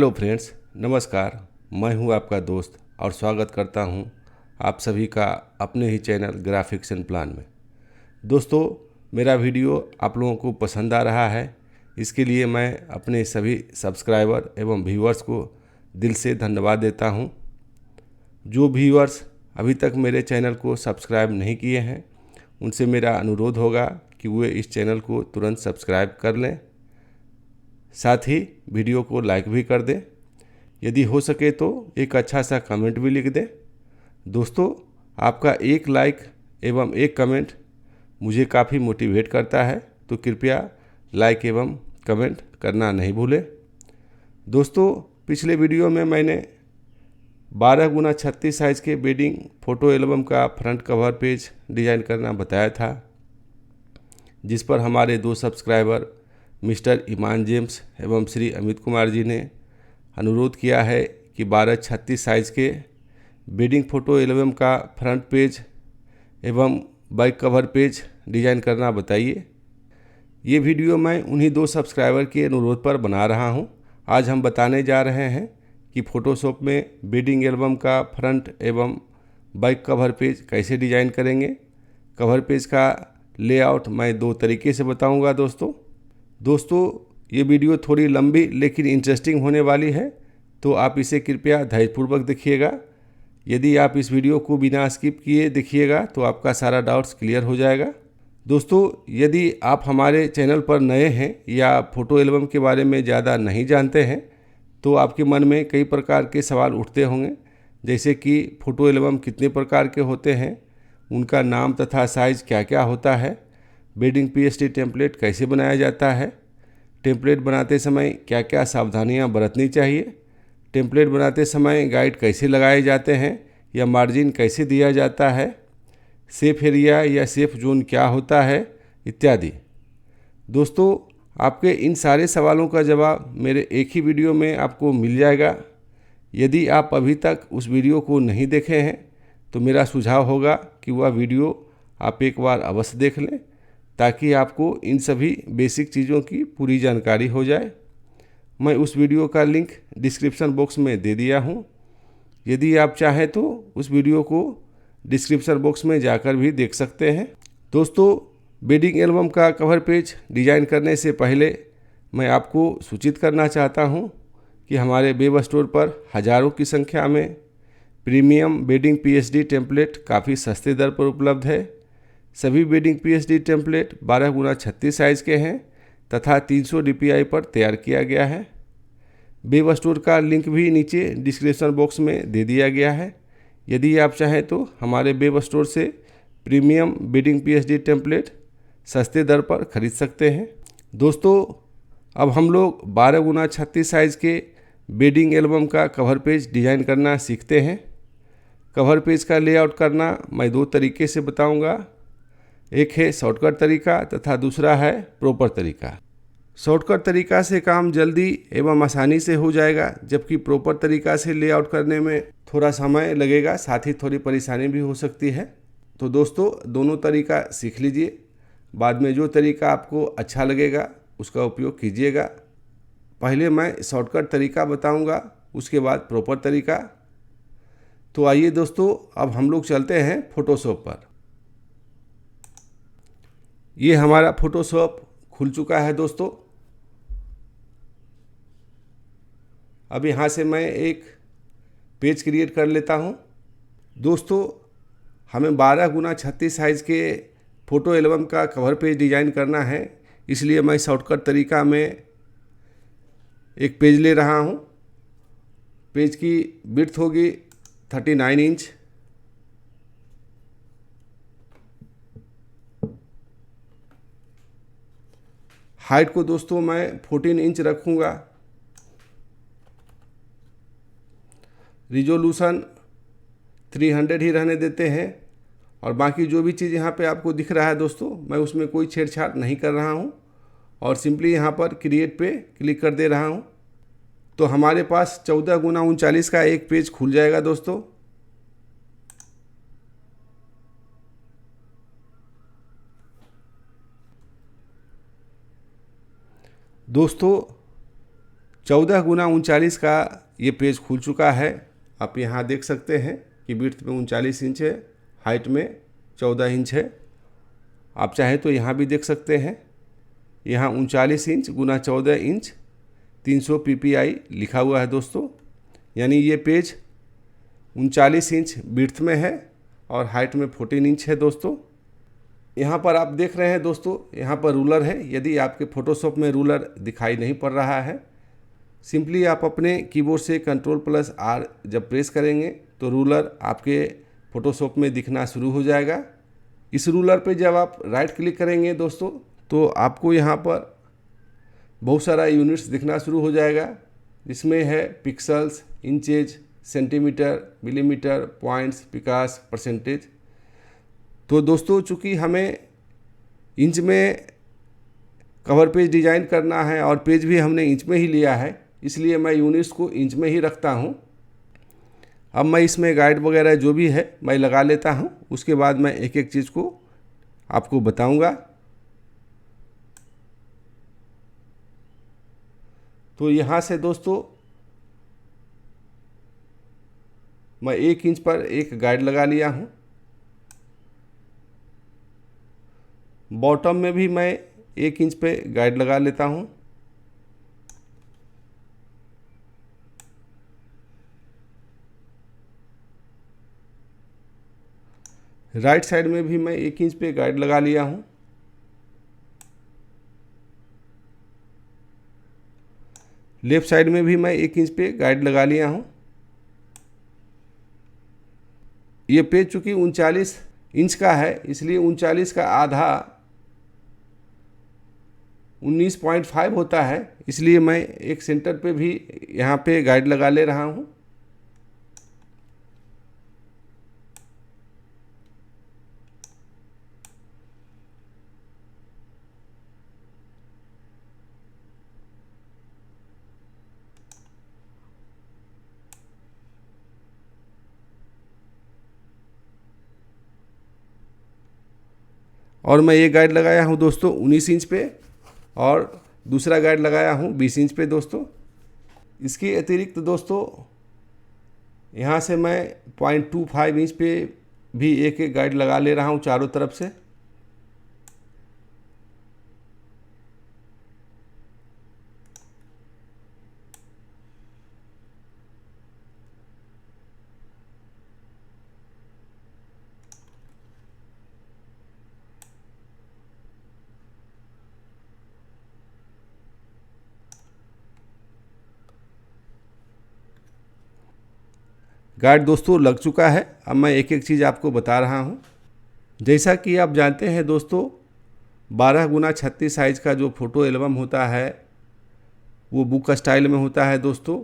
Hello friends, नमस्कार। मैं हूं आपका दोस्त और स्वागत करता हूं आप सभी का अपने ही चैनल ग्राफिक्स एंड प्लान में। दोस्तों, मेरा वीडियो आप लोगों को पसंद आ रहा है, इसके लिए मैं अपने सभी सब्सक्राइबर एवं व्यूअर्स को दिल से धन्यवाद देता हूं। जो व्यूअर्स अभी तक मेरे चैनल को सब्सक्राइब नहीं किए हैं, उनसे मेरा अनुरोध होगा कि वे इस चैनल को तुरंत सब्सक्राइब कर लें, साथ ही वीडियो को लाइक भी कर दें। यदि हो सके तो एक अच्छा सा कमेंट भी लिख दें। दोस्तों, आपका एक लाइक एवं एक कमेंट मुझे काफ़ी मोटिवेट करता है, तो कृपया लाइक एवं कमेंट करना नहीं भूलें। दोस्तों, पिछले वीडियो में मैंने 12x36 साइज़ के वेडिंग फ़ोटो एल्बम का फ्रंट कवर पेज डिज़ाइन करना बताया था, जिस पर हमारे 2 सब्सक्राइबर मिस्टर ईमान जेम्स एवं श्री अमित कुमार जी ने अनुरोध किया है कि 12x36 साइज़ के वेडिंग फ़ोटो एल्बम का फ्रंट पेज एवं बैक कवर पेज डिज़ाइन करना बताइए। ये वीडियो मैं उन्हीं 2 सब्सक्राइबर के अनुरोध पर बना रहा हूं। आज हम बताने जा रहे हैं कि फ़ोटोशॉप में वेडिंग एल्बम का फ्रंट एवं बैक कवर पेज कैसे डिज़ाइन करेंगे। कवर पेज का लेआउट मैं 2 तरीके से बताऊंगा। दोस्तों, ये वीडियो थोड़ी लंबी लेकिन इंटरेस्टिंग होने वाली है, तो आप इसे कृपया धैर्यपूर्वक देखिएगा। यदि आप इस वीडियो को बिना स्किप किए देखिएगा तो आपका सारा डाउट्स क्लियर हो जाएगा। दोस्तों, यदि आप हमारे चैनल पर नए हैं या फ़ोटो एल्बम के बारे में ज़्यादा नहीं जानते हैं, तो आपके मन में कई प्रकार के सवाल उठते होंगे, जैसे कि फ़ोटो एल्बम कितने प्रकार के होते हैं, उनका नाम तथा साइज़ क्या क्या होता है, वेडिंग पीएसडी टेम्पलेट कैसे बनाया जाता है, टेम्पलेट बनाते समय क्या क्या सावधानियां बरतनी चाहिए, टेम्पलेट बनाते समय गाइड कैसे लगाए जाते हैं या मार्जिन कैसे दिया जाता है, सेफ एरिया या सेफ जोन क्या होता है, इत्यादि। दोस्तों, आपके इन सारे सवालों का जवाब मेरे एक ही वीडियो में आपको मिल जाएगा। यदि आप अभी तक उस वीडियो को नहीं देखे हैं तो मेरा सुझाव होगा कि वह वीडियो आप एक बार अवश्य देख लें, ताकि आपको इन सभी बेसिक चीज़ों की पूरी जानकारी हो जाए। मैं उस वीडियो का लिंक डिस्क्रिप्शन बॉक्स में दे दिया हूँ। यदि आप चाहें तो उस वीडियो को डिस्क्रिप्शन बॉक्स में जाकर भी देख सकते हैं। दोस्तों, वेडिंग एल्बम का कवर पेज डिज़ाइन करने से पहले मैं आपको सूचित करना चाहता हूँ कि हमारे वेब स्टोर पर हज़ारों की संख्या में प्रीमियम वेडिंग पीएसडी टेम्पलेट काफ़ी सस्ते दर पर उपलब्ध है। सभी wedding PSD template 12x36 size के हैं तथा 300 DPI पर तैयार किया गया है। वेब स्टोर का लिंक भी नीचे डिस्क्रिप्शन बॉक्स में दे दिया गया है। यदि आप चाहें तो हमारे वेब स्टोर से प्रीमियम वेडिंग पीएसडी टेम्पलेट सस्ते दर पर खरीद सकते हैं। दोस्तों, अब हम लोग 12x36 साइज़ के वेडिंग एल्बम का कवर पेज डिज़ाइन करना सीखते हैं। कवर पेज का लेआउट करना मैं 2 तरीके से बताऊंगा। एक है शॉर्टकट तरीका तथा दूसरा है प्रॉपर तरीका। शॉर्टकट तरीका से काम जल्दी एवं आसानी से हो जाएगा, जबकि प्रॉपर तरीका से लेआउट करने में थोड़ा समय लगेगा, साथ ही थोड़ी परेशानी भी हो सकती है। तो दोस्तों, दोनों तरीका सीख लीजिए। बाद में जो तरीका आपको अच्छा लगेगा उसका उपयोग कीजिएगा। पहले मैं शॉर्टकट तरीका बताऊंगा, उसके बाद प्रॉपर तरीका। तो आइए दोस्तों, अब हम लोग चलते हैं फ़ोटोशॉप पर। ये हमारा फ़ोटोशॉप खुल चुका है। दोस्तों, अब यहाँ से मैं एक पेज क्रिएट कर लेता हूँ। दोस्तों, हमें 12x36 साइज़ के फ़ोटो एल्बम का कवर पेज डिज़ाइन करना है, इसलिए मैं शॉर्टकट तरीका में एक पेज ले रहा हूँ। पेज की विड्थ होगी 39 इंच। हाइट को दोस्तों मैं 14 इंच रखूँगा। रिजोल्यूशन 300 ही रहने देते हैं, और बाकी जो भी चीज़ यहाँ पे आपको दिख रहा है दोस्तों, मैं उसमें कोई छेड़छाड़ नहीं कर रहा हूँ और सिंपली यहाँ पर क्रिएट पे क्लिक कर दे रहा हूँ। तो हमारे पास 14x39 का एक पेज खुल जाएगा। दोस्तों, 14x39 का ये पेज खुल चुका है। आप यहाँ देख सकते हैं कि विड्थ में 39 इंच है, हाइट में 14 इंच है। आप चाहें तो यहाँ भी देख सकते हैं, यहाँ 39 इंच गुना 14 इंच 300 ppi लिखा हुआ है दोस्तों। यानी ये पेज 39 इंच विड्थ में है और हाइट में 14 इंच है दोस्तों। यहाँ पर आप देख रहे हैं दोस्तों, यहाँ पर रूलर है। यदि आपके फोटोशॉप में रूलर दिखाई नहीं पड़ रहा है, सिंपली आप अपने कीबोर्ड से Ctrl+R जब प्रेस करेंगे तो रूलर आपके फोटोशॉप में दिखना शुरू हो जाएगा। इस रूलर पे जब आप राइट क्लिक करेंगे दोस्तों तो आपको यहाँ पर बहुत सारा यूनिट्स दिखना शुरू हो जाएगा, जिसमें है pixels, inches, centimetre, millimetre, points, पिकास, परसेंटेज। तो दोस्तों चूँकि हमें इंच में कवर पेज डिज़ाइन करना है और पेज भी हमने इंच में ही लिया है, इसलिए मैं यूनिट्स को इंच में ही रखता हूँ। अब मैं इसमें गाइड वगैरह जो भी है मैं लगा लेता हूँ, उसके बाद मैं एक एक चीज़ को आपको बताऊँगा। तो यहाँ से दोस्तों मैं 1 इंच पर एक गाइड लगा लिया हूँ। बॉटम में भी मैं 1 इंच पे गाइड लगा लेता हूँ। राइट साइड में भी मैं 1 इंच पे गाइड लगा लिया हूँ। लेफ्ट साइड में भी मैं 1 इंच पे गाइड लगा लिया हूँ। ये पेज चूँकि 39 इंच का है, इसलिए 39 का आधा 19.5 होता है, इसलिए मैं एक सेंटर पे भी यहाँ पे गाइड लगा ले रहा हूँ। और मैं ये गाइड लगाया हूँ दोस्तों 19 इंच पे और दूसरा गाइड लगाया हूँ 20 इंच पे दोस्तों। इसके अतिरिक्त दोस्तों यहाँ से मैं 0.25 इंच पे भी एक एक गाइड लगा ले रहा हूँ चारों तरफ से। गाइड दोस्तों लग चुका है। अब मैं एक एक चीज़ आपको बता रहा हूँ। जैसा कि आप जानते हैं दोस्तों, 12x36 साइज का जो फ़ोटो एल्बम होता है वो बुक स्टाइल में होता है दोस्तों।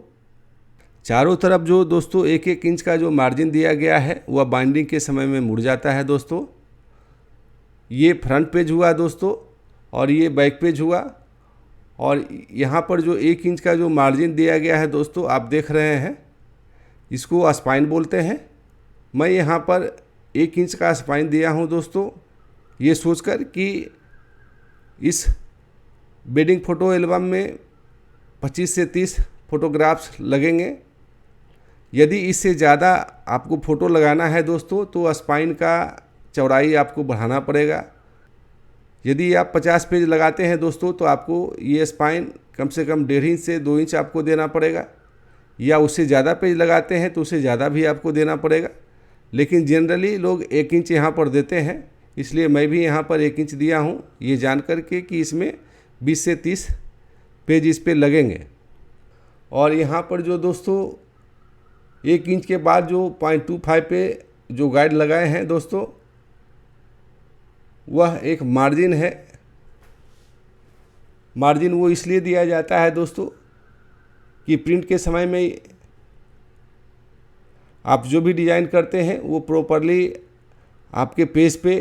चारों तरफ जो दोस्तों 1-1 इंच का जो मार्जिन दिया गया है वह बाइंडिंग के समय में मुड़ जाता है दोस्तों। ये फ्रंट पेज हुआ दोस्तों और ये बैक पेज हुआ। और यहाँ पर जो 1 इंच का जो मार्जिन दिया गया है दोस्तों, आप देख रहे हैं, इसको स्पाइन बोलते हैं। मैं यहाँ पर 1 इंच का स्पाइन दिया हूँ दोस्तों, ये सोचकर कि इस वेडिंग फ़ोटो एल्बम में 25 से 30 फोटोग्राफ्स लगेंगे। यदि इससे ज़्यादा आपको फ़ोटो लगाना है दोस्तों तो स्पाइन का चौड़ाई आपको बढ़ाना पड़ेगा। यदि आप 50 पेज लगाते हैं दोस्तों तो आपको ये स्पाइन कम से कम 1.5 इंच से 2 इंच आपको देना पड़ेगा, या उससे ज़्यादा पेज लगाते हैं तो उससे ज़्यादा भी आपको देना पड़ेगा। लेकिन जनरली लोग 1 इंच यहाँ पर देते हैं, इसलिए मैं भी यहाँ पर 1 इंच दिया हूँ, ये जान कर के कि इसमें 20 से 30 पेज इस पे लगेंगे। और यहाँ पर जो दोस्तों 1 इंच के बाद जो 0.25 पे जो गाइड लगाए हैं दोस्तों, वह एक मार्जिन है। मार्जिन वो इसलिए दिया जाता है दोस्तों कि प्रिंट के समय में आप जो भी डिज़ाइन करते हैं वो प्रॉपरली आपके पेज पे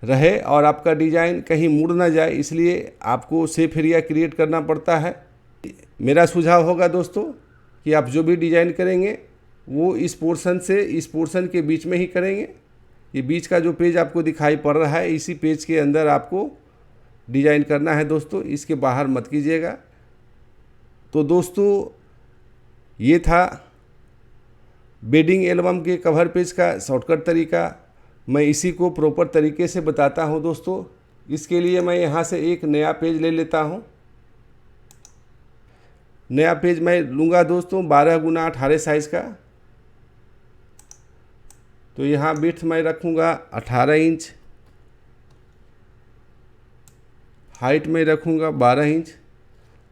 रहे और आपका डिज़ाइन कहीं मुड़ ना जाए, इसलिए आपको सेफ एरिया क्रिएट करना पड़ता है। मेरा सुझाव होगा दोस्तों कि आप जो भी डिज़ाइन करेंगे वो इस पोर्शन से इस पोर्शन के बीच में ही करेंगे। ये बीच का जो पेज आपको दिखाई पड़ रहा है, इसी पेज के अंदर आपको डिज़ाइन करना है दोस्तों, इसके बाहर मत कीजिएगा। तो दोस्तों ये था वेडिंग एल्बम के कवर पेज का शॉर्टकट तरीका। मैं इसी को प्रॉपर तरीके से बताता हूं दोस्तों। इसके लिए मैं यहां से एक नया पेज ले लेता हूं। नया पेज मैं लूँगा दोस्तों 12x18 साइज़ का। तो यहाँ विड्थ मैं रखूँगा 18 इंच, हाइट में रखूँगा 12 इंच,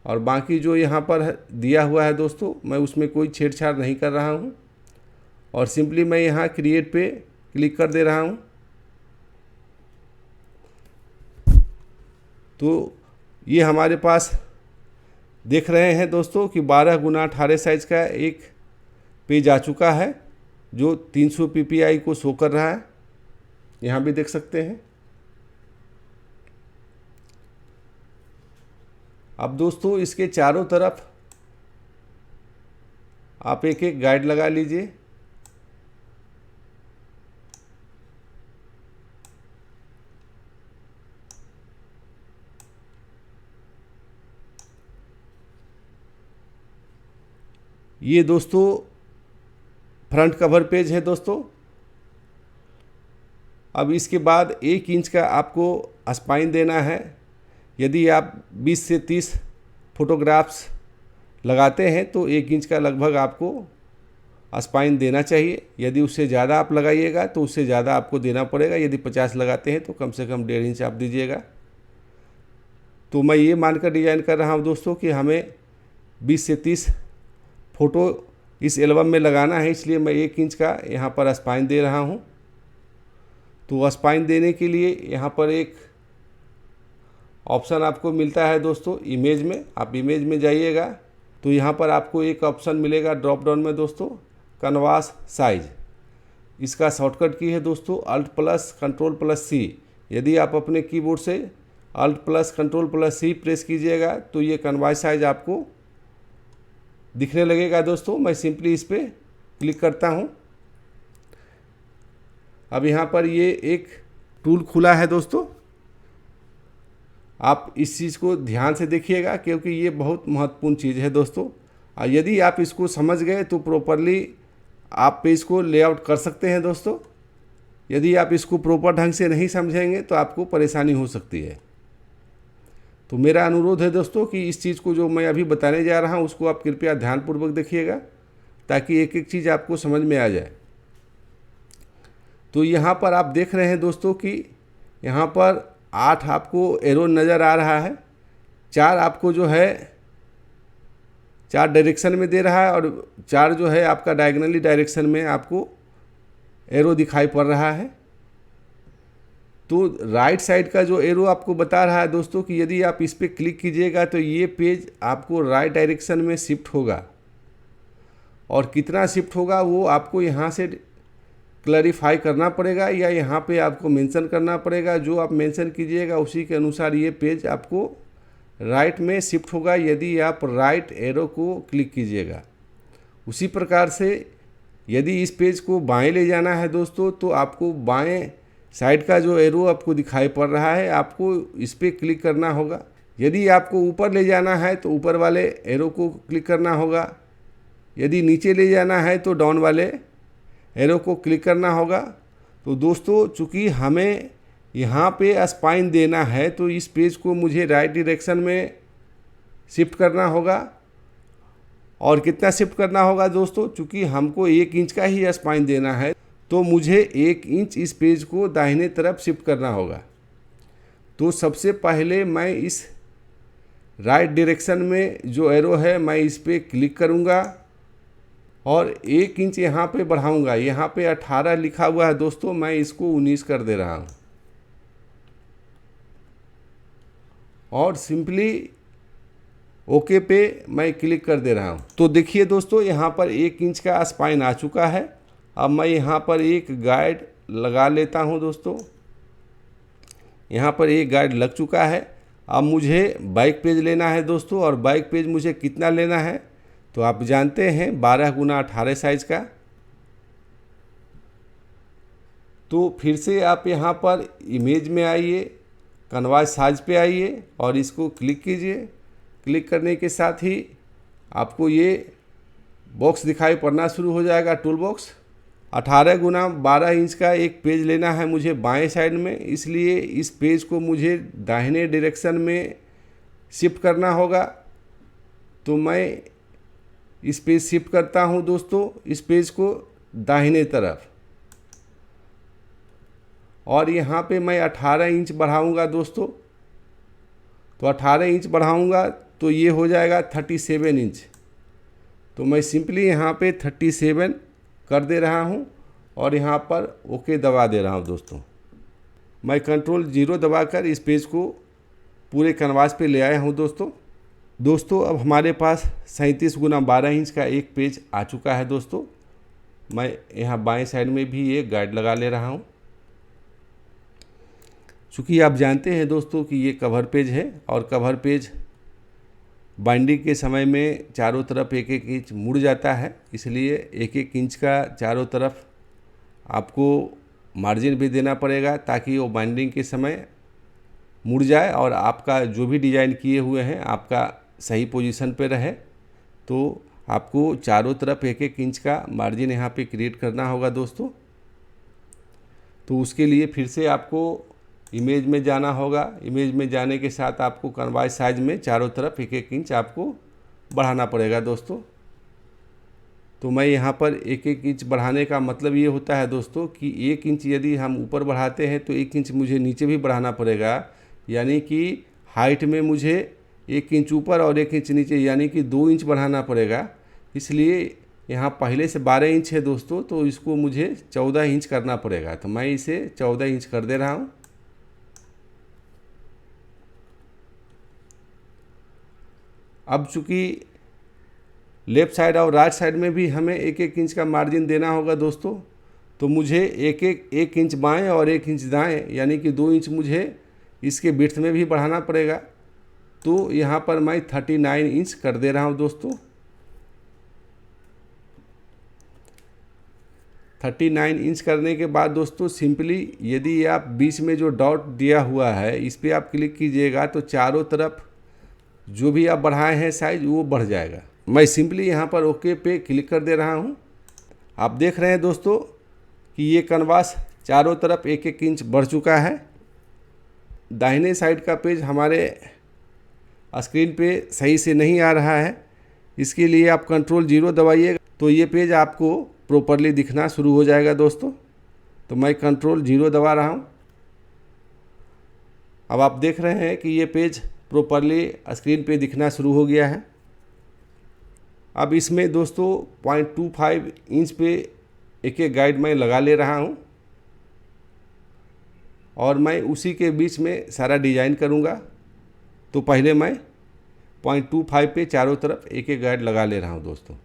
और बाकी जो यहाँ पर दिया हुआ है दोस्तों मैं उसमें कोई छेड़छाड़ नहीं कर रहा हूँ। और सिंपली मैं यहाँ क्रिएट पे क्लिक कर दे रहा हूँ। तो ये हमारे पास देख रहे हैं दोस्तों कि 12x18 साइज़ का एक पेज आ चुका है जो 300 ppi को शो कर रहा है। यहाँ भी देख सकते हैं। अब दोस्तों इसके चारों तरफ आप एक एक गाइड लगा लीजिए। ये दोस्तों फ्रंट कवर पेज है दोस्तों। अब इसके बाद 1 इंच का आपको स्पाइन देना है। यदि आप 20 से 30 फोटोग्राफ्स लगाते हैं तो 1 इंच का लगभग आपको स्पाइन देना चाहिए। यदि उससे ज़्यादा आप लगाइएगा तो उससे ज़्यादा आपको देना पड़ेगा। यदि 50 लगाते हैं तो कम से कम 1.5 इंच आप दीजिएगा। तो मैं ये मानकर डिज़ाइन कर रहा हूँ दोस्तों कि हमें 20 से 30 फ़ोटो इस एल्बम में लगाना है, इसलिए मैं 1 इंच का यहाँ पर स्पाइन दे रहा हूँ। तो स्पाइन देने के लिए यहाँ पर एक ऑप्शन आपको मिलता है दोस्तों इमेज में। आप इमेज में जाइएगा तो यहाँ पर आपको एक ऑप्शन मिलेगा ड्रॉप डाउन में दोस्तों, कैनवास साइज। इसका शॉर्टकट की है दोस्तों Alt+Ctrl+C। यदि आप अपने कीबोर्ड से Alt+Ctrl+C प्रेस कीजिएगा तो ये कैनवास साइज आपको दिखने लगेगा दोस्तों। मैं सिंपली इस पर क्लिक करता हूँ। अब यहाँ पर ये एक टूल खुला है दोस्तों। आप इस चीज़ को ध्यान से देखिएगा क्योंकि ये बहुत महत्वपूर्ण चीज़ है दोस्तों। यदि आप इसको समझ गए तो प्रॉपरली आप पेज को लेआउट कर सकते हैं दोस्तों। यदि आप इसको प्रॉपर ढंग से नहीं समझेंगे तो आपको परेशानी हो सकती है। तो मेरा अनुरोध है दोस्तों कि इस चीज़ को जो मैं अभी बताने जा रहा हूँ उसको आप कृपया ध्यानपूर्वक देखिएगा ताकि एक एक चीज़ आपको समझ में आ जाए। तो यहाँ पर आप देख रहे हैं दोस्तों कि यहाँ पर 8 आपको एरो नज़र आ रहा है। 4 आपको जो है 4 डायरेक्शन में दे रहा है और 4 जो है आपका डायगनली डायरेक्शन में आपको एरो दिखाई पड़ रहा है। तो राइट साइड का जो एरो आपको बता रहा है दोस्तों कि यदि आप इस पर क्लिक कीजिएगा तो ये पेज आपको राइट डायरेक्शन में शिफ्ट होगा। और कितना शिफ्ट होगा वो आपको यहाँ से क्लैरिफाई करना पड़ेगा या यहाँ पे आपको मेंशन करना पड़ेगा। जो आप मेंशन कीजिएगा उसी के अनुसार ये पेज आपको राइट में शिफ्ट होगा यदि आप राइट एरो को क्लिक कीजिएगा। उसी प्रकार से यदि इस पेज को बाएं ले जाना है दोस्तों तो आपको बाएं साइड का जो एरो आपको दिखाई पड़ रहा है आपको इस पर क्लिक करना होगा। यदि आपको ऊपर ले जाना है तो ऊपर वाले एरो को क्लिक करना होगा। यदि नीचे ले जाना है तो डाउन वाले एरो को क्लिक करना होगा। तो दोस्तों चूँकि हमें यहाँ पे स्पाइन देना है तो इस पेज को मुझे राइट डायरेक्शन में शिफ्ट करना होगा। और कितना शिफ्ट करना होगा दोस्तों, चूँकि हमको 1 इंच का ही स्पाइन देना है तो मुझे 1 इंच इस पेज को दाहिने तरफ शिफ्ट करना होगा। तो सबसे पहले मैं इस राइट डायरेक्शन में जो एरो है मैं इस पर क्लिक करूँगा और 1 इंच यहाँ पे बढ़ाऊँगा। यहाँ पे 18 लिखा हुआ है दोस्तों, मैं इसको 19 कर दे रहा हूँ और सिंपली ओके पे मैं क्लिक कर दे रहा हूँ। तो देखिए दोस्तों यहाँ पर 1 इंच का स्पाइन आ चुका है। अब मैं यहाँ पर एक गाइड लगा लेता हूँ दोस्तों। यहाँ पर एक गाइड लग चुका है। अब मुझे बैक पेज लेना है दोस्तों, और बैक पेज मुझे कितना लेना है तो आप जानते हैं 12x18 साइज़ का। तो फिर से आप यहाँ पर इमेज में आइए, कैनवास साइज पे आइए और इसको क्लिक कीजिए। क्लिक करने के साथ ही आपको ये बॉक्स दिखाई पड़ना शुरू हो जाएगा, टूल बॉक्स। 18x12 इंच का एक पेज लेना है मुझे बाएं साइड में, इसलिए इस पेज को मुझे दाहिने डायरेक्शन में शिफ्ट करना होगा। तो मैं इस पेज शिफ्ट करता हूं दोस्तों, इस पेज को दाहिने तरफ, और यहाँ पे मैं 18 इंच बढ़ाऊंगा दोस्तों। तो 18 इंच बढ़ाऊंगा तो ये हो जाएगा 37 इंच। तो मैं सिंपली यहाँ पे 37 कर दे रहा हूँ और यहाँ पर ओके दबा दे रहा हूँ दोस्तों। मैं कंट्रोल 0 दबाकर इस पेज को पूरे कैनवास पे ले आया हूँ दोस्तों। अब हमारे पास 37x12 इंच का एक पेज आ चुका है दोस्तों। मैं यहाँ बाएं साइड में भी ये गाइड लगा ले रहा हूँ। चूँकि आप जानते हैं दोस्तों कि ये कवर पेज है और कवर पेज बाइंडिंग के समय में चारों तरफ एक एक इंच मुड़ जाता है, इसलिए एक एक इंच का चारों तरफ आपको मार्जिन भी देना पड़ेगा ताकि वो बाइंडिंग के समय मुड़ जाए और आपका जो भी डिज़ाइन किए हुए हैं आपका सही पोजीशन पे रहे। तो आपको चारों तरफ एक एक इंच का मार्जिन यहाँ पे क्रिएट करना होगा दोस्तों। तो उसके लिए फिर से आपको इमेज में जाना होगा। इमेज में जाने के साथ आपको कैनवास साइज में चारों तरफ एक एक इंच आपको बढ़ाना पड़ेगा दोस्तों। तो मैं यहाँ पर एक एक इंच बढ़ाने का मतलब ये होता है दोस्तों कि 1 इंच यदि हम ऊपर बढ़ाते हैं तो 1 इंच मुझे नीचे भी बढ़ाना पड़ेगा, यानी कि हाइट में मुझे 1 इंच ऊपर और 1 इंच नीचे, यानी कि 2 इंच बढ़ाना पड़ेगा। इसलिए यहाँ पहले से 12 इंच है दोस्तों, तो इसको मुझे 14 इंच करना पड़ेगा। तो मैं इसे 14 इंच कर दे रहा हूँ। अब चूँकि लेफ़्ट साइड और राइट साइड में भी हमें एक एक इंच का मार्जिन देना होगा दोस्तों, तो मुझे एक इंच बाएं और 1 इंच दाएं, यानी कि 2 इंच मुझे इसके विड्थ में भी बढ़ाना पड़ेगा। तो यहाँ पर मैं 39 इंच कर दे रहा हूँ दोस्तों। 39 इंच करने के बाद दोस्तों सिंपली यदि आप बीच में जो डॉट दिया हुआ है इस पर आप क्लिक कीजिएगा तो चारों तरफ जो भी आप बढ़ाए हैं साइज वो बढ़ जाएगा। मैं सिंपली यहाँ पर ओके पे क्लिक कर दे रहा हूँ। आप देख रहे हैं दोस्तों कि ये कैनवास चारों तरफ एक एक इंच बढ़ चुका है। दाहिने साइड का पेज हमारे स्क्रीन पे सही से नहीं आ रहा है, इसके लिए आप कंट्रोल 0 दबाइएगा तो ये पेज आपको प्रॉपरली दिखना शुरू हो जाएगा दोस्तों। तो मैं कंट्रोल 0 दबा रहा हूँ। अब आप देख रहे हैं कि ये पेज प्रॉपरली स्क्रीन पे दिखना शुरू हो गया है। अब इसमें दोस्तों 0.25 इंच पे एक एक गाइड मैं लगा ले रहा हूँ और मैं उसी के बीच में सारा डिज़ाइन करूँगा। तो पहले मैं 0.25 पे चारों तरफ एक एक गाइड लगा ले रहा हूँ दोस्तों।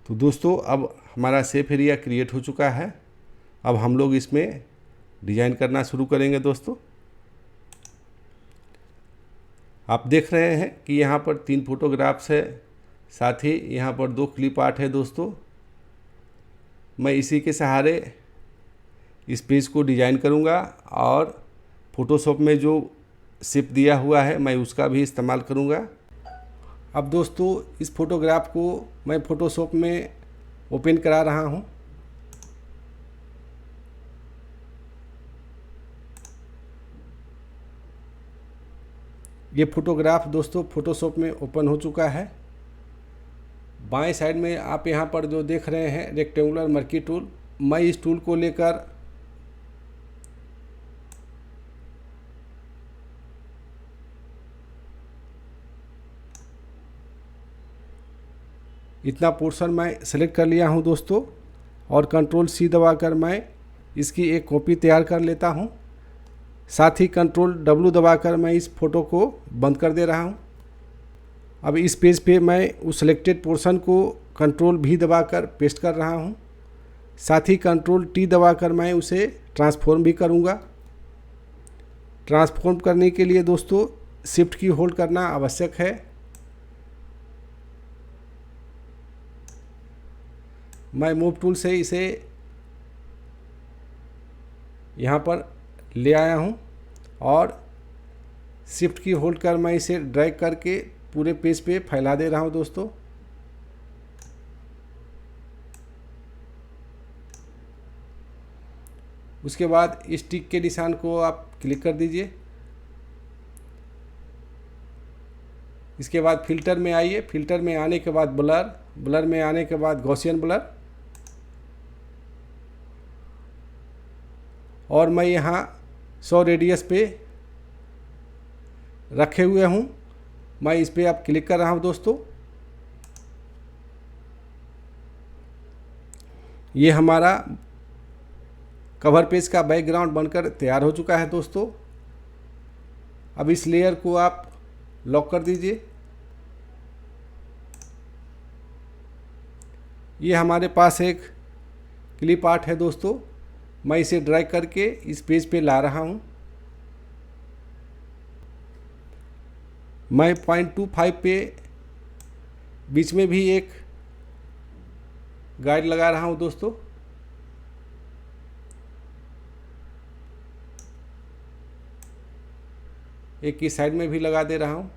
तो दोस्तों अब हमारा सेफ एरिया क्रिएट हो चुका है। अब हम लोग इसमें डिज़ाइन करना शुरू करेंगे दोस्तों। आप देख रहे हैं कि यहाँ पर 3 फोटोग्राफ्स है, साथ ही यहाँ पर 2 क्लिप आर्ट है दोस्तों। मैं इसी के सहारे इस पेज को डिज़ाइन करूँगा और फ़ोटोशॉप में जो शेप दिया हुआ है मैं उसका भी इस्तेमाल करूँगा। अब दोस्तों इस फोटोग्राफ को मैं फ़ोटोशॉप में ओपन करा रहा हूँ। ये फोटोग्राफ दोस्तों फ़ोटोशॉप में ओपन हो चुका है। बाएं साइड में आप यहाँ पर जो देख रहे हैं रेक्टेंगुलर मर्की टूल, मैं इस टूल को लेकर इतना पोर्शन मैं सेलेक्ट कर लिया हूँ दोस्तों और कंट्रोल C दबाकर मैं इसकी एक कॉपी तैयार कर लेता हूँ। साथ ही कंट्रोल W दबाकर मैं इस फ़ोटो को बंद कर दे रहा हूँ। अब इस पेज पे मैं उस सिलेक्टेड पोर्शन को कंट्रोल V दबाकर पेस्ट कर रहा हूँ। साथ ही कंट्रोल टी दबाकर मैं उसे ट्रांसफॉर्म भी करूँगा। ट्रांसफॉर्म करने के लिए दोस्तों शिफ्ट की होल्ड करना आवश्यक है। मैं मूव टूल से इसे यहाँ पर ले आया हूँ और शिफ्ट की होल्ड कर मैं इसे ड्रैग करके पूरे पेज पे फैला दे रहा हूँ दोस्तों। उसके बाद इस टिक के निशान को आप क्लिक कर दीजिए। इसके बाद फिल्टर में आइए। फिल्टर में आने के बाद ब्लर में आने के बाद गॉसियन ब्लर, और मैं यहाँ 100 रेडियस पे रखे हुए हूँ। मैं इस पे अब क्लिक कर रहा हूँ दोस्तों। ये हमारा कवर पेज का बैकग्राउंड बनकर तैयार हो चुका है दोस्तों। अब इस लेयर को आप लॉक कर दीजिए। ये हमारे पास एक क्लिप आर्ट है दोस्तों। मैं इसे ड्रैग करके इस पेज पे ला रहा हूँ। मैं 0.25 पे बीच में भी एक गाइड लगा रहा हूँ दोस्तों। एक की साइड में भी लगा दे रहा हूँ।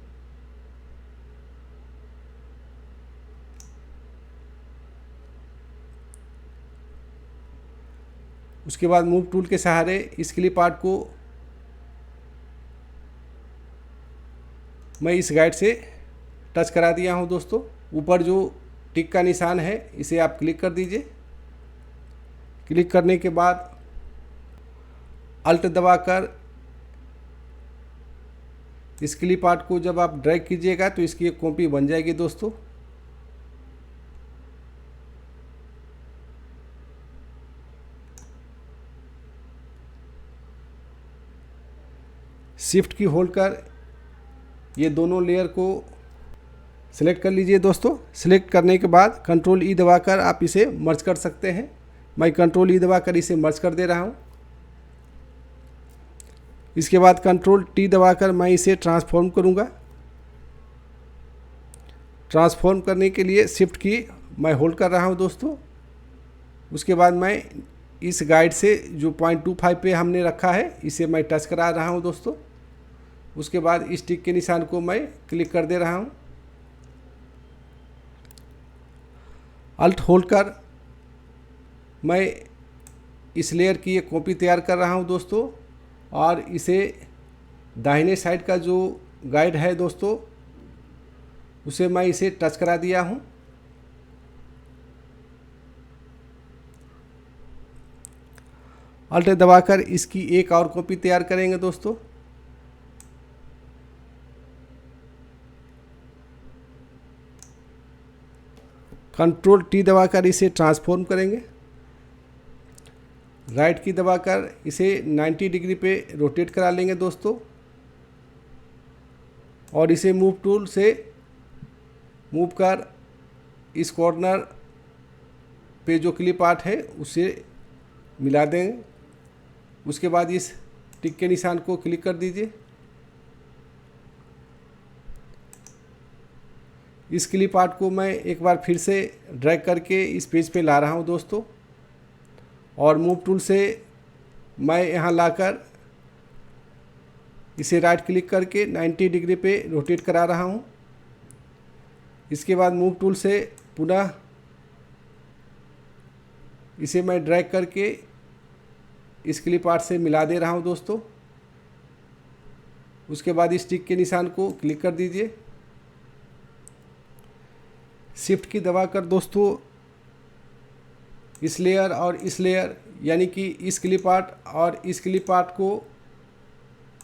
उसके बाद मूव टूल के सहारे इस क्लिप आर्ट को मैं इस गाइड से टच करा दिया हूँ दोस्तों। ऊपर जो टिक का निशान है इसे आप क्लिक कर दीजिए। क्लिक करने के बाद अल्ट दबाकर इस क्लिप आर्ट को जब आप ड्रैग कीजिएगा तो इसकी एक कॉपी बन जाएगी दोस्तों। शिफ्ट की होल्ड कर ये दोनों लेयर को सिलेक्ट कर लीजिए दोस्तों। सिलेक्ट करने के बाद कंट्रोल ई दबाकर आप इसे मर्ज कर सकते हैं। मैं कंट्रोल ई दबाकर इसे मर्ज कर दे रहा हूँ। इसके बाद कंट्रोल टी दबाकर मैं इसे ट्रांसफॉर्म करूँगा। ट्रांसफॉर्म करने के लिए शिफ्ट की मैं होल्ड कर रहा हूँ दोस्तों। उसके बाद मैं इस गाइड से जो 0.25 पे हमने रखा है इसे मैं टच करा रहा हूँ दोस्तों। उसके बाद इस टिक के निशान को मैं क्लिक कर दे रहा हूँ। अल्ट होल्ड कर मैं इस लेयर की एक कॉपी तैयार कर रहा हूँ दोस्तों, और इसे दाहिने साइड का जो गाइड है दोस्तों उसे मैं इसे टच करा दिया हूँ। अल्ट दबाकर इसकी एक और कॉपी तैयार करेंगे दोस्तों। कंट्रोल टी दबाकर इसे ट्रांसफॉर्म करेंगे। राइट की दबाकर इसे 90 डिग्री पे रोटेट करा लेंगे दोस्तों, और इसे मूव टूल से मूव कर इस कॉर्नर पे जो क्लिप आर्ट है उसे मिला देंगे। उसके बाद इस टिक के निशान को क्लिक कर दीजिए। इस क्लिप आर्ट को मैं एक बार फिर से ड्रैग करके इस पेज पे ला रहा हूँ दोस्तों, और मूव टूल से मैं यहाँ लाकर इसे राइट क्लिक करके 90 डिग्री पे रोटेट करा रहा हूँ। इसके बाद मूव टूल से पुनः इसे मैं ड्रैग करके इस क्लिप आर्ट से मिला दे रहा हूँ दोस्तों। उसके बाद इस टिक के निशान को क्लिक कर दीजिए। शिफ्ट की दबाकर दोस्तों इस लेयर और इस लेयर यानी कि इस क्लिप आर्ट और इस क्लिप आर्ट को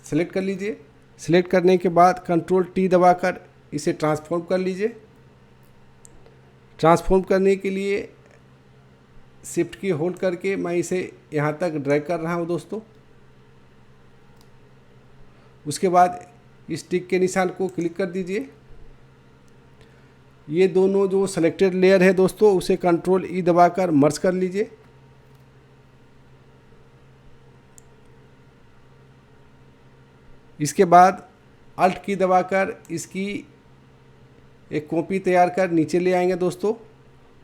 सेलेक्ट कर लीजिए। सेलेक्ट करने के बाद कंट्रोल टी दबाकर इसे ट्रांसफॉर्म कर लीजिए। ट्रांसफॉर्म करने के लिए शिफ्ट की होल्ड करके मैं इसे यहाँ तक ड्रैग कर रहा हूँ दोस्तों। उसके बाद इस टिक के निशान को क्लिक कर दीजिए। ये दोनों जो सेलेक्टेड लेयर है दोस्तों उसे कंट्रोल ई दबाकर मर्ज कर लीजिए। इसके बाद अल्ट की दबाकर इसकी एक कॉपी तैयार कर नीचे ले आएंगे दोस्तों,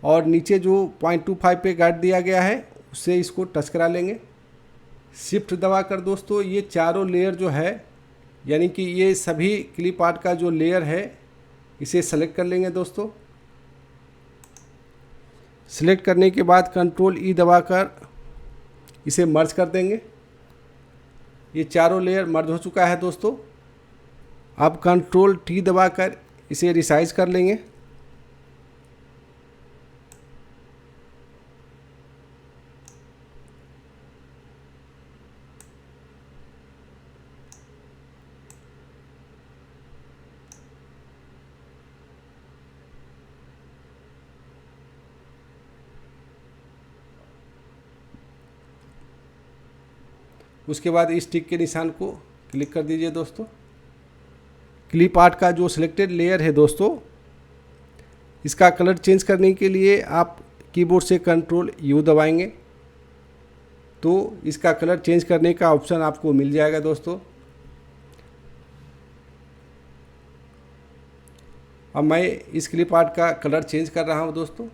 और नीचे जो 0.25 पे गार्ड दिया गया है उससे इसको टच करा लेंगे। शिफ्ट दबाकर दोस्तों ये चारों लेयर जो है, यानी कि ये सभी क्लिप आर्ट का जो लेयर है इसे सेलेक्ट कर लेंगे दोस्तों। सेलेक्ट करने के बाद कंट्रोल ई दबाकर इसे मर्ज कर देंगे। ये चारों लेयर मर्ज हो चुका है दोस्तों। अब कंट्रोल टी दबाकर इसे रिसाइज कर लेंगे। उसके बाद इस टिक के निशान को क्लिक कर दीजिए दोस्तों। क्लिप आर्ट का जो सिलेक्टेड लेयर है दोस्तों, इसका कलर चेंज करने के लिए आप कीबोर्ड से कंट्रोल यू दबाएंगे तो इसका कलर चेंज करने का ऑप्शन आपको मिल जाएगा दोस्तों। अब मैं इस क्लिप आर्ट का कलर चेंज कर रहा हूं दोस्तों।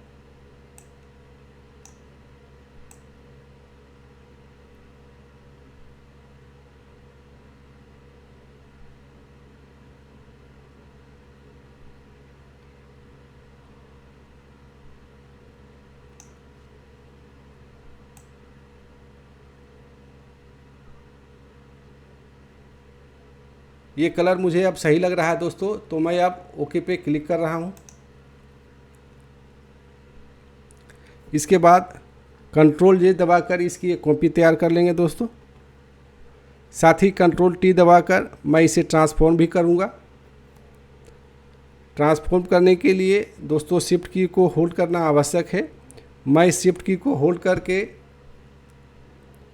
ये कलर मुझे अब सही लग रहा है दोस्तों, तो मैं अब ओके पे क्लिक कर रहा हूँ। इसके बाद कंट्रोल जे दबाकर इसकी एक कॉपी तैयार कर लेंगे दोस्तों। साथ ही कंट्रोल टी दबाकर मैं इसे ट्रांसफॉर्म भी करूँगा। ट्रांसफॉर्म करने के लिए दोस्तों शिफ्ट की को होल्ड करना आवश्यक है। मैं शिफ्ट की को होल्ड करके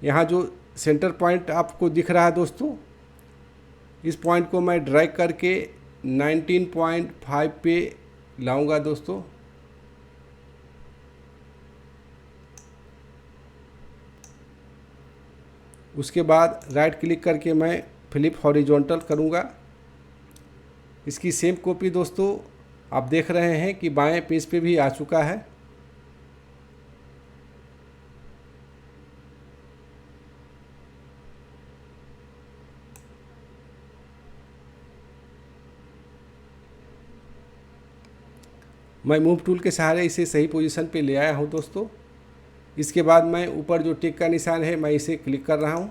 यहाँ जो सेंटर पॉइंट आपको दिख रहा है दोस्तों, इस पॉइंट को मैं ड्रैग करके 19.5 पे लाऊंगा दोस्तों। उसके बाद राइट क्लिक करके मैं फ्लिप हॉरिजॉन्टल करूंगा। इसकी सेम कॉपी दोस्तों आप देख रहे हैं कि बाएं पेज पे भी आ चुका है। मैं मूव टूल के सहारे इसे सही पोजीशन पे ले आया हूं दोस्तों। इसके बाद मैं ऊपर जो टिक का निशान है मैं इसे क्लिक कर रहा हूं।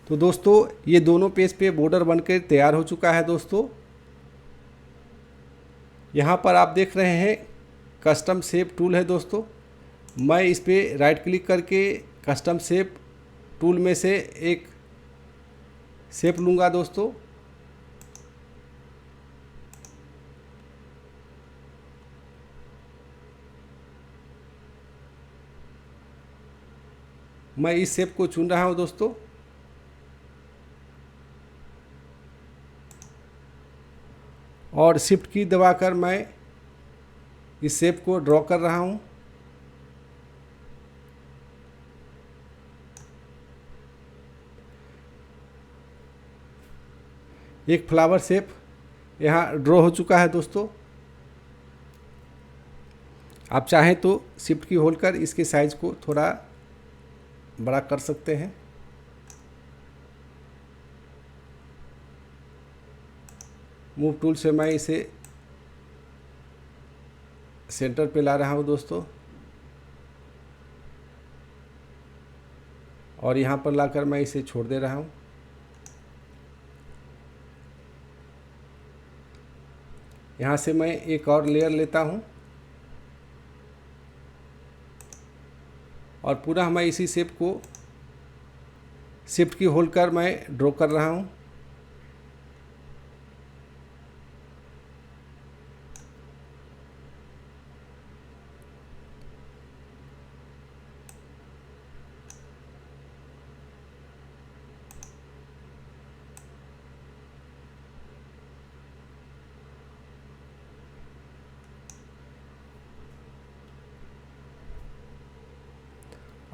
तो दोस्तों ये दोनों पेज पे बॉर्डर बनकर तैयार हो चुका है दोस्तों। यहाँ पर आप देख रहे हैं कस्टम शेप टूल है दोस्तों। मैं इस पर राइट क्लिक करके कस्टम शेप टूल में से एक शेप लूँगा दोस्तों। मैं इस शेप को चुन रहा हूं दोस्तों। और शिफ्ट की दबाकर मैं इस शेप को ड्रॉ कर रहा हूं। एक फ्लावर शेप यहाँ ड्रॉ हो चुका है दोस्तों। आप चाहें तो शिफ्ट की होल्ड कर इसके साइज को थोड़ा बड़ा कर सकते हैं। मूव टूल से मैं इसे सेंटर पे ला रहा हूं दोस्तों, और यहाँ पर लाकर मैं इसे छोड़ दे रहा हूं। यहाँ से मैं एक और लेयर लेता हूं और पुनः मैं इसी शेप को शिफ्ट की होल्ड कर मैं ड्रॉ कर रहा हूं।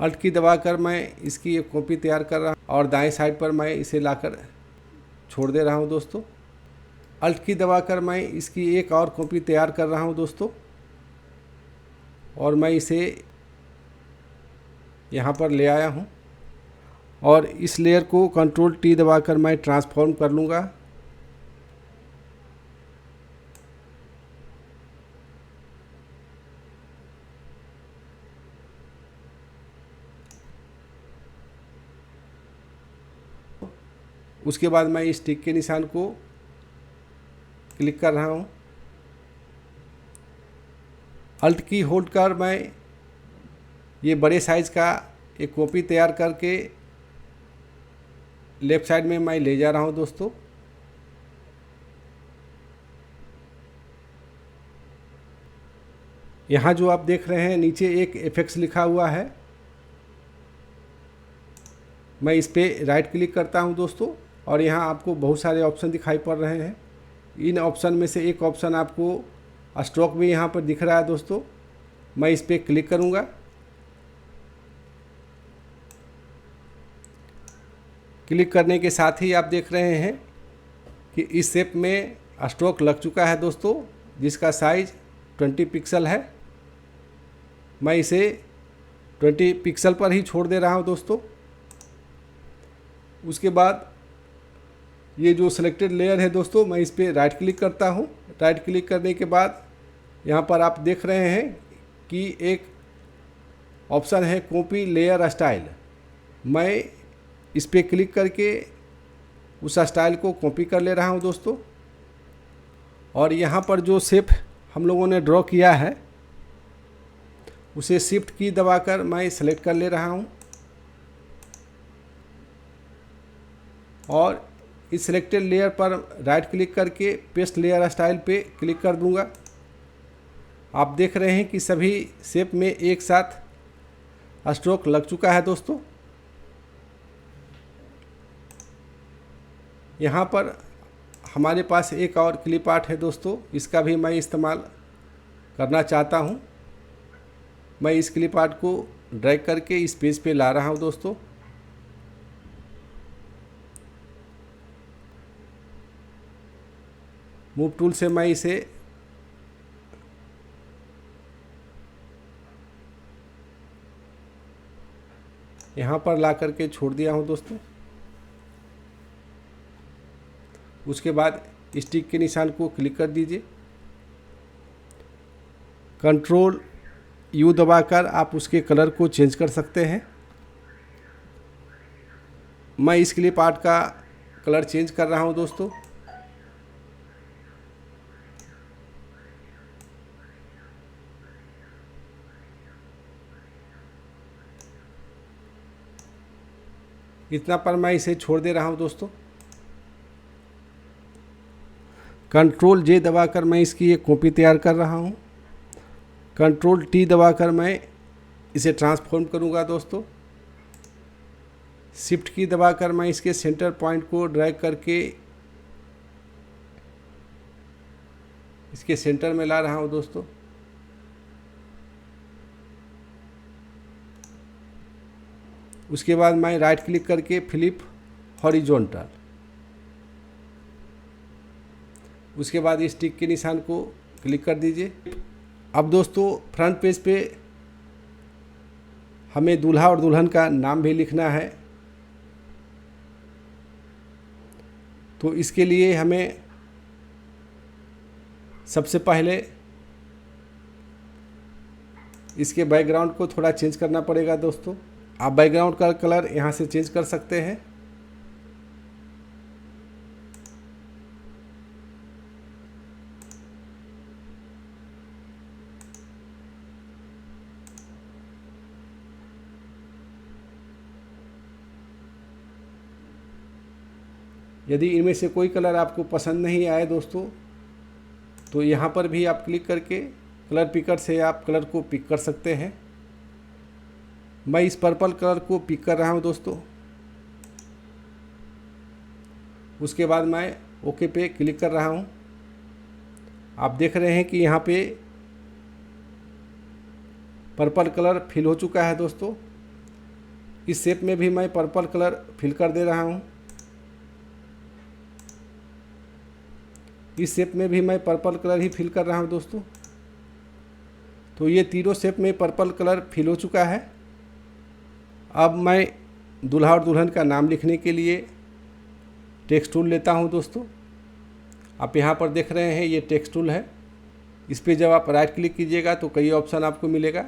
अल्ट की दबाकर मैं इसकी एक कॉपी तैयार कर रहा हूँ और दाएं साइड पर मैं इसे लाकर छोड़ दे रहा हूँ दोस्तों। अल्ट की दबाकर मैं इसकी एक और कॉपी तैयार कर रहा हूँ दोस्तों, और मैं इसे यहाँ पर ले आया हूँ और इस लेयर को कंट्रोल टी दबाकर मैं ट्रांसफॉर्म कर लूँगा। उसके बाद मैं इस टिक के निशान को क्लिक कर रहा हूँ। अल्ट की होल्ड कर मैं ये बड़े साइज़ का एक कॉपी तैयार करके लेफ़्ट साइड में मैं ले जा रहा हूँ दोस्तों। यहाँ जो आप देख रहे हैं नीचे एक इफेक्ट्स लिखा हुआ है, मैं इस पर राइट क्लिक करता हूँ दोस्तों, और यहाँ आपको बहुत सारे ऑप्शन दिखाई पड़ रहे हैं। इन ऑप्शन में से एक ऑप्शन आपको स्ट्रोक भी यहाँ पर दिख रहा है दोस्तों, मैं इस पर क्लिक करूँगा। क्लिक करने के साथ ही आप देख रहे हैं कि इस शेप में स्ट्रोक लग चुका है दोस्तों, जिसका साइज 20 पिक्सल है। मैं इसे 20 पिक्सल पर ही छोड़ दे रहा हूँ दोस्तों। उसके बाद ये जो सिलेक्टेड लेयर है दोस्तों, मैं इस पर राइट क्लिक करता हूँ। राइट क्लिक करने के बाद यहाँ पर आप देख रहे हैं कि एक ऑप्शन है कॉपी लेयर स्टाइल। मैं इस पर क्लिक करके उस स्टाइल को कॉपी कर ले रहा हूँ दोस्तों, और यहाँ पर जो शेप हम लोगों ने ड्रॉ किया है उसे शिफ्ट की दबाकर मैं सेलेक्ट कर ले रहा हूँ, और इस सिलेक्टेड लेयर पर राइट क्लिक करके पेस्ट लेयर स्टाइल पे क्लिक कर दूंगा। आप देख रहे हैं कि सभी शेप में एक साथ स्ट्रोक लग चुका है दोस्तों। यहाँ पर हमारे पास एक और क्लिप आर्ट है दोस्तों, इसका भी मैं इस्तेमाल करना चाहता हूँ। मैं इस क्लिप आर्ट को ड्रैग करके इस पेज पे ला रहा हूँ दोस्तों। मूव टूल से मैं इसे यहाँ पर ला करके छोड़ दिया हूँ दोस्तों। उसके बाद स्टिक के निशान को क्लिक कर दीजिए। कंट्रोल यू दबाकर आप उसके कलर को चेंज कर सकते हैं। मैं इस क्लिप आर्ट का कलर चेंज कर रहा हूँ दोस्तों। इतना पर मैं इसे छोड़ दे रहा हूँ दोस्तों। कंट्रोल जे दबाकर मैं इसकी एक कॉपी तैयार कर रहा हूँ। कंट्रोल टी दबाकर मैं इसे ट्रांसफॉर्म करूँगा दोस्तों। शिफ्ट की दबाकर मैं इसके सेंटर पॉइंट को ड्रैग करके इसके सेंटर में ला रहा हूँ दोस्तों। उसके बाद मैं राइट क्लिक करके फ्लिप हॉरिजॉन्टल, उसके बाद इस टिक के निशान को क्लिक कर दीजिए। अब दोस्तों फ्रंट पेज पे हमें दूल्हा और दुल्हन का नाम भी लिखना है, तो इसके लिए हमें सबसे पहले इसके बैकग्राउंड को थोड़ा चेंज करना पड़ेगा दोस्तों। आप बैकग्राउंड का कलर यहाँ से चेंज कर सकते हैं। यदि इनमें से कोई कलर आपको पसंद नहीं आए दोस्तों, तो यहाँ पर भी आप क्लिक करके कलर पिकर से आप कलर को पिक कर सकते हैं। मैं इस पर्पल कलर को पिक कर रहा हूँ दोस्तों। उसके बाद मैं ओके पे क्लिक कर रहा हूँ। आप देख रहे हैं कि यहाँ पे पर्पल कलर फिल हो चुका है दोस्तों। इस शेप में भी मैं पर्पल कलर फिल कर दे रहा हूँ। इस शेप में भी मैं पर्पल कलर ही फिल कर रहा हूँ दोस्तों। तो ये तीनों शेप में पर्पल कलर फिल हो चुका है। अब मैं दूल्हा और दुल्हन का नाम लिखने के लिए टेक्स्ट टूल लेता हूँ दोस्तों। आप यहाँ पर देख रहे हैं ये टेक्स्ट टूल है। इस पर जब आप राइट क्लिक कीजिएगा तो कई ऑप्शन आपको मिलेगा।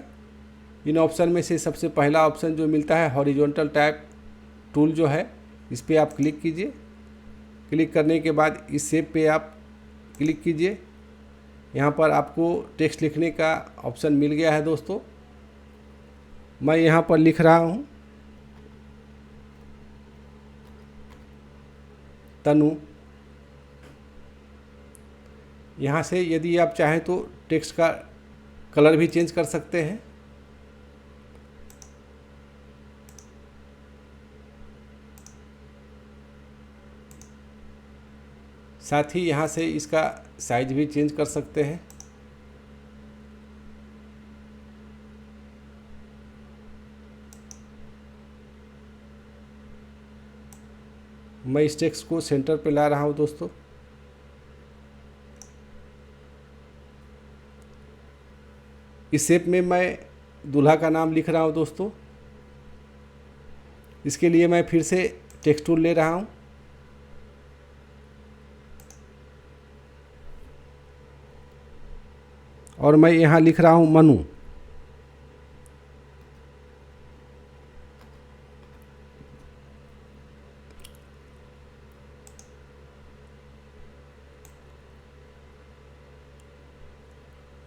इन ऑप्शन में से सबसे पहला ऑप्शन जो मिलता है हॉरिजॉन्टल टाइप टूल जो है, इस पर आप क्लिक कीजिए। क्लिक करने के बाद इस शेप पे आप क्लिक कीजिए। यहाँ पर आपको टेक्स्ट लिखने का ऑप्शन मिल गया है दोस्तों। मैं यहाँ पर लिख रहा हूँ तनु। यहाँ से यदि आप चाहें तो टेक्स्ट का कलर भी चेंज कर सकते हैं। साथ ही यहाँ से इसका साइज भी चेंज कर सकते हैं। मैं इस टेक्स्ट को सेंटर पे ला रहा हूँ दोस्तों। इस शेप में मैं दूल्हा का नाम लिख रहा हूँ दोस्तों। इसके लिए मैं फिर से टेक्स्ट टूल ले रहा हूँ। और मैं यहाँ लिख रहा हूँ मनु।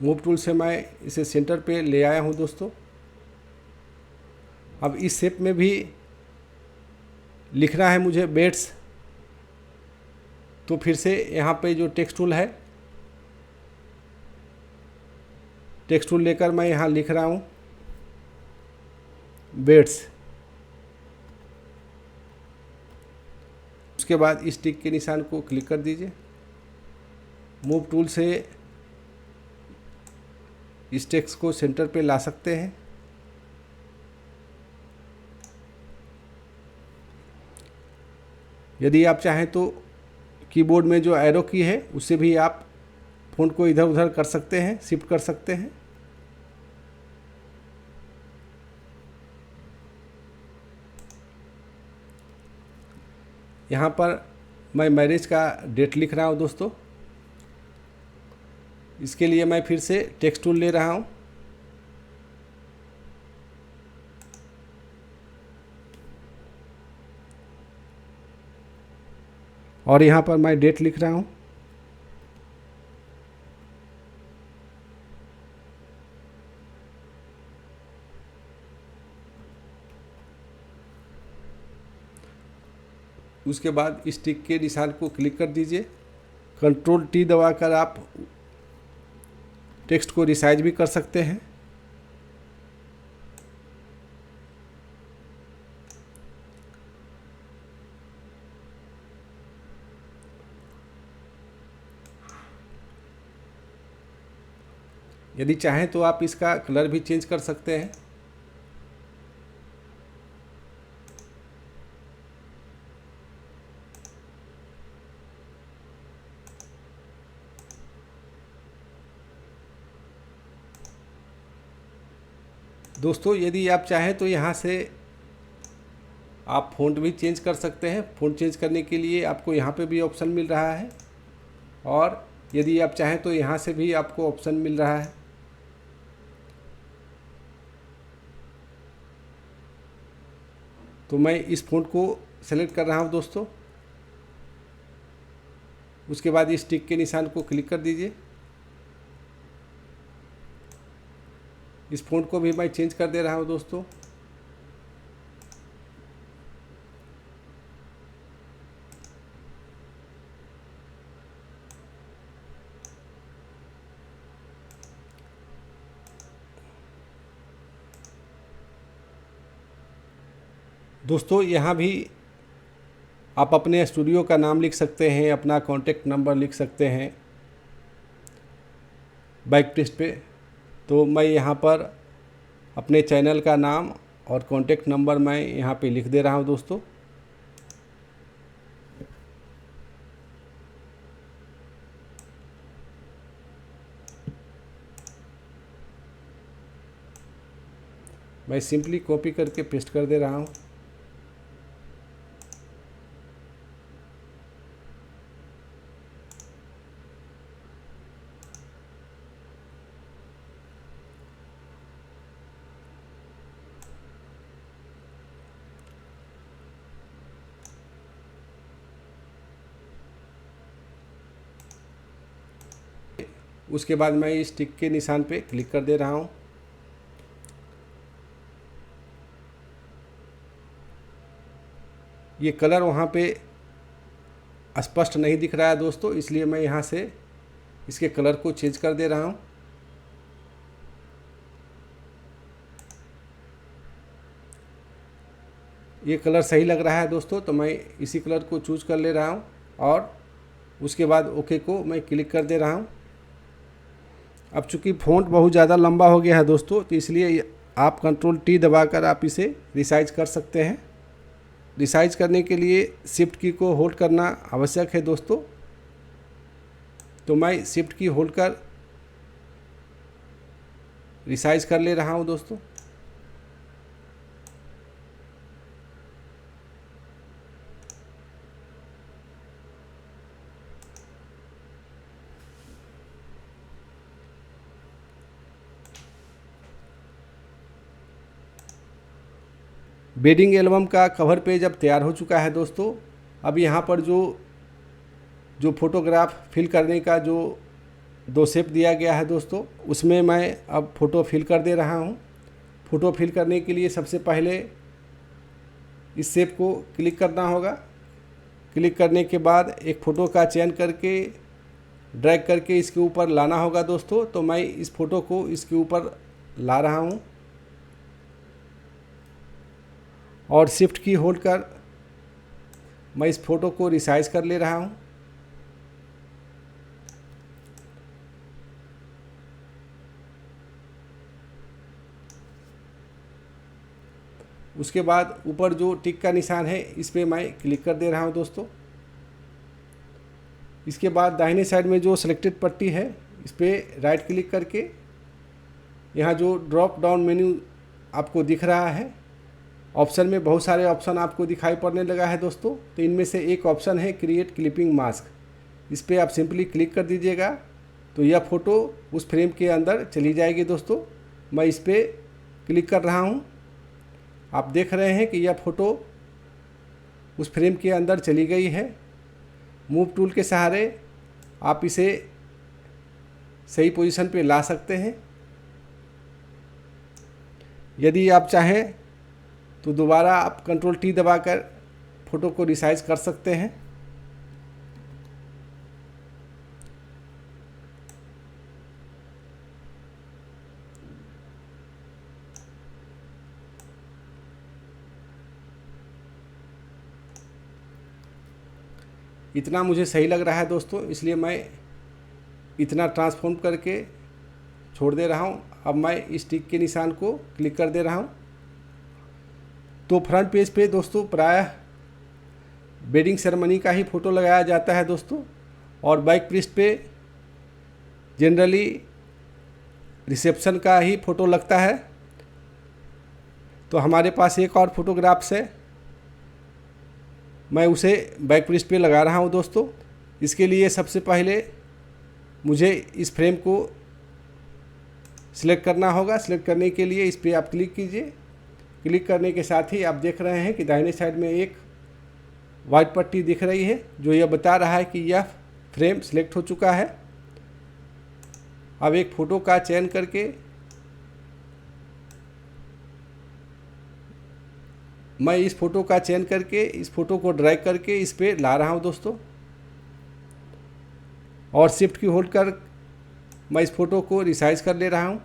मूव टूल से मैं इसे सेंटर पे ले आया हूँ दोस्तों। अब इस शेप में भी लिखना है मुझे बेड्स। तो फिर से यहाँ पे जो टेक्स्ट टूल है, टेक्स्ट टूल लेकर मैं यहाँ लिख रहा हूँ बेड्स। उसके बाद इस टिक के निशान को क्लिक कर दीजिए। मूव टूल से इस टेक्स्ट को सेंटर पे ला सकते हैं। यदि आप चाहें तो कीबोर्ड में जो एरो की है उससे भी आप फ़ॉन्ट को इधर उधर कर सकते हैं, शिफ्ट कर सकते हैं। यहाँ पर मैं मैरिज का डेट लिख रहा हूँ दोस्तों। इसके लिए मैं फिर से टेक्स्ट टूल ले रहा हूँ। और यहाँ पर मैं डेट लिख रहा हूँ। उसके बाद इस टिक के निशान को क्लिक कर दीजिए। कंट्रोल टी दबाकर आप टेक्स्ट को रिसाइज भी कर सकते हैं। यदि चाहें तो आप इसका कलर भी चेंज कर सकते हैं। दोस्तों यदि आप चाहें तो यहाँ से आप फ़ॉन्ट भी चेंज कर सकते हैं। फ़ॉन्ट चेंज करने के लिए आपको यहाँ पे भी ऑप्शन मिल रहा है, और यदि आप चाहें तो यहाँ से भी आपको ऑप्शन मिल रहा है। तो मैं इस फ़ॉन्ट को सेलेक्ट कर रहा हूँ दोस्तों। उसके बाद इस टिक के निशान को क्लिक कर दीजिए। इस फ़ॉन्ट को भी मैं चेंज कर दे रहा हूँ दोस्तों। दोस्तों यहाँ भी आप अपने स्टूडियो का नाम लिख सकते हैं, अपना कॉन्टेक्ट नंबर लिख सकते हैं बैक टेक्स्ट पे। तो मैं यहाँ पर अपने चैनल का नाम और कॉन्टैक्ट नंबर मैं यहाँ पे लिख दे रहा हूँ दोस्तों। मैं सिंपली कॉपी करके पेस्ट कर दे रहा हूँ। उसके बाद मैं इस टिक के निशान पे क्लिक कर दे रहा हूँ। ये कलर वहाँ पे स्पष्ट नहीं दिख रहा है दोस्तों, इसलिए मैं यहाँ से इसके कलर को चेंज कर दे रहा हूँ। ये कलर सही लग रहा है दोस्तों, तो मैं इसी कलर को चूज कर ले रहा हूँ और उसके बाद ओके को मैं क्लिक कर दे रहा हूँ। अब चूंकि फ़ॉन्ट बहुत ज़्यादा लंबा हो गया है दोस्तों, तो इसलिए आप Ctrl+T दबाकर आप इसे रिसाइज कर सकते हैं। रिसाइज करने के लिए शिफ्ट की को होल्ड करना आवश्यक है दोस्तों। तो मैं शिफ्ट की होल्ड कर रिसाइज कर ले रहा हूँ दोस्तों। वेडिंग एल्बम का कवर पेज अब तैयार हो चुका है दोस्तों। अब यहाँ पर जो फोटोग्राफ फिल करने का जो 2 शेप दिया गया है दोस्तों, उसमें मैं अब फ़ोटो फिल कर दे रहा हूँ। फ़ोटो फिल करने के लिए सबसे पहले इस शेप को क्लिक करना होगा। क्लिक करने के बाद एक फ़ोटो का चयन करके ड्रैग करके इसके ऊपर लाना होगा दोस्तों। तो मैं इस फ़ोटो को इसके ऊपर ला रहा हूँ और शिफ्ट की होल्ड कर मैं इस फ़ोटो को रिसाइज कर ले रहा हूँ। उसके बाद ऊपर जो टिक का निशान है इस पर मैं क्लिक कर दे रहा हूँ दोस्तों। इसके बाद दाहिने साइड में जो सिलेक्टेड पट्टी है इस पर राइट क्लिक करके यहाँ जो ड्रॉप डाउन मेन्यू आपको दिख रहा है, ऑप्शन में बहुत सारे ऑप्शन आपको दिखाई पड़ने लगा है दोस्तों। तो इनमें से एक ऑप्शन है क्रिएट क्लिपिंग मास्क। इस पर आप सिंपली क्लिक कर दीजिएगा तो यह फ़ोटो उस फ्रेम के अंदर चली जाएगी दोस्तों। मैं इस पर क्लिक कर रहा हूँ। आप देख रहे हैं कि यह फ़ोटो उस फ्रेम के अंदर चली गई है। मूव टूल के सहारे आप इसे सही पोजीशन पे ला सकते हैं। यदि आप चाहें तो दोबारा आप Ctrl+T दबाकर फ़ोटो को रिसाइज कर सकते हैं। इतना मुझे सही लग रहा है दोस्तों, इसलिए मैं इतना ट्रांसफॉर्म करके छोड़ दे रहा हूँ। अब मैं इस टिक के निशान को क्लिक कर दे रहा हूँ। तो फ्रंट पेज पे दोस्तों प्रायः वेडिंग सेरेमनी का ही फ़ोटो लगाया जाता है दोस्तों, और बैक पृष्ठ पे जनरली रिसेप्शन का ही फ़ोटो लगता है। तो हमारे पास एक और फोटोग्राफ्स है, मैं उसे बैक पृष्ठ पे लगा रहा हूँ दोस्तों। इसके लिए सबसे पहले मुझे इस फ्रेम को सिलेक्ट करना होगा। सिलेक्ट करने के लिए इस पर आप क्लिक कीजिए। क्लिक करने के साथ ही आप देख रहे हैं कि दाहिने साइड में एक वाइट पट्टी दिख रही है जो यह बता रहा है कि यह फ्रेम सिलेक्ट हो चुका है। अब एक फ़ोटो का चयन करके मैं इस फ़ोटो का चयन करके इस फ़ोटो को ड्रैग करके इस पे ला रहा हूं दोस्तों, और शिफ्ट की होल्ड कर मैं इस फ़ोटो को रिसाइज कर ले रहा हूं।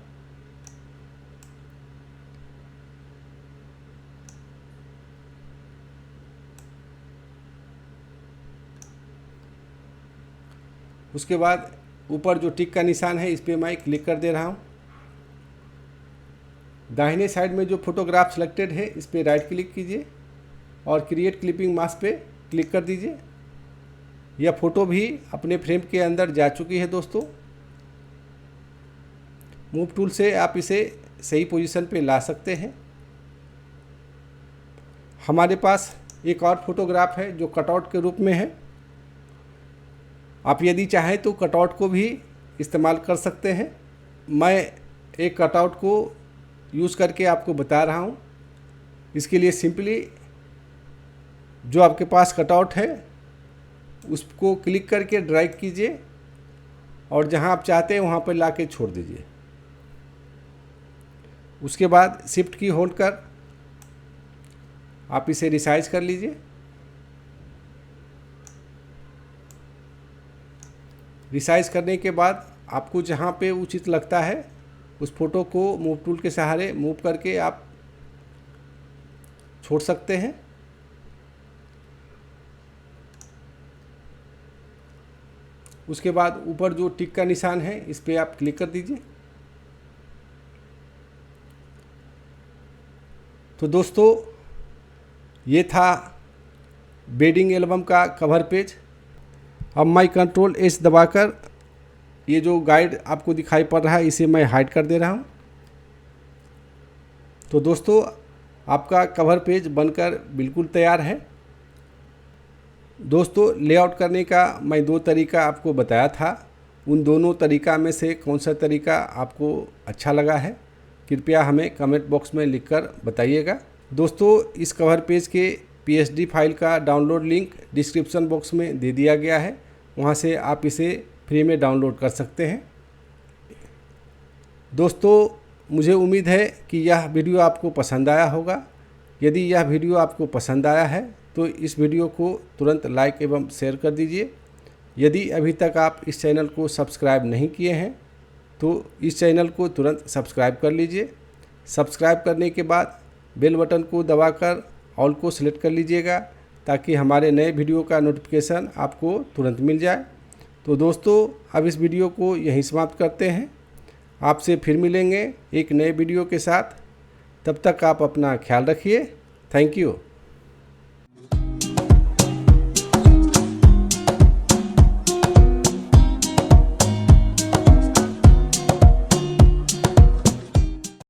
उसके बाद ऊपर जो टिक का निशान है इस पर मैं क्लिक कर दे रहा हूं। दाहिने साइड में जो फोटोग्राफ सेलेक्टेड है इस पर राइट क्लिक कीजिए और क्रिएट क्लिपिंग मास्क पे क्लिक कर दीजिए। यह फ़ोटो भी अपने फ्रेम के अंदर जा चुकी है दोस्तों। मूव टूल से आप इसे सही पोजीशन पे ला सकते हैं। हमारे पास एक और फोटोग्राफ है जो कटआउट के रूप में है। आप यदि चाहें तो कटआउट को भी इस्तेमाल कर सकते हैं। मैं एक कटआउट को यूज़ करके आपको बता रहा हूँ। इसके लिए सिंपली जो आपके पास कटआउट है उसको क्लिक करके ड्रैग कीजिए और जहाँ आप चाहते हैं वहाँ पर ला के छोड़ दीजिए। उसके बाद शिफ्ट की होल्ड कर आप इसे रिसाइज कर लीजिए। रिसाइज करने के बाद आपको जहाँ पे उचित लगता है उस फोटो को मूव टूल के सहारे मूव करके आप छोड़ सकते हैं। उसके बाद ऊपर जो टिक का निशान है इस पर आप क्लिक कर दीजिए। तो दोस्तों ये था वेडिंग एल्बम का कवर पेज। अब मैं कंट्रोल एस दबाकर ये जो गाइड आपको दिखाई पड़ रहा है इसे मैं हाइड कर दे रहा हूँ। तो दोस्तों आपका कवर पेज बनकर बिल्कुल तैयार है। दोस्तों लेआउट करने का मैं 2 तरीका आपको बताया था। उन दोनों तरीका में से कौन सा तरीका आपको अच्छा लगा है कृपया हमें कमेंट बॉक्स में लिखकर बताइएगा। दोस्तों इस कवर पेज के PSD फाइल का डाउनलोड लिंक डिस्क्रिप्शन बॉक्स में दे दिया गया है। वहां से आप इसे फ्री में डाउनलोड कर सकते हैं। दोस्तों मुझे उम्मीद है कि यह वीडियो आपको पसंद आया होगा। यदि यह वीडियो आपको पसंद आया है तो इस वीडियो को तुरंत लाइक एवं शेयर कर दीजिए। यदि अभी तक आप इस चैनल को सब्सक्राइब नहीं किए हैं तो इस चैनल को तुरंत सब्सक्राइब कर लीजिए। सब्सक्राइब करने के बाद बेल बटन को दबाकर ऑल को सिलेक्ट कर लीजिएगा ताकि हमारे नए वीडियो का नोटिफिकेशन आपको तुरंत मिल जाए। तो दोस्तों अब इस वीडियो को यहीं समाप्त करते हैं। आपसे फिर मिलेंगे एक नए वीडियो के साथ। तब तक आप अपना ख्याल रखिए। Thank you.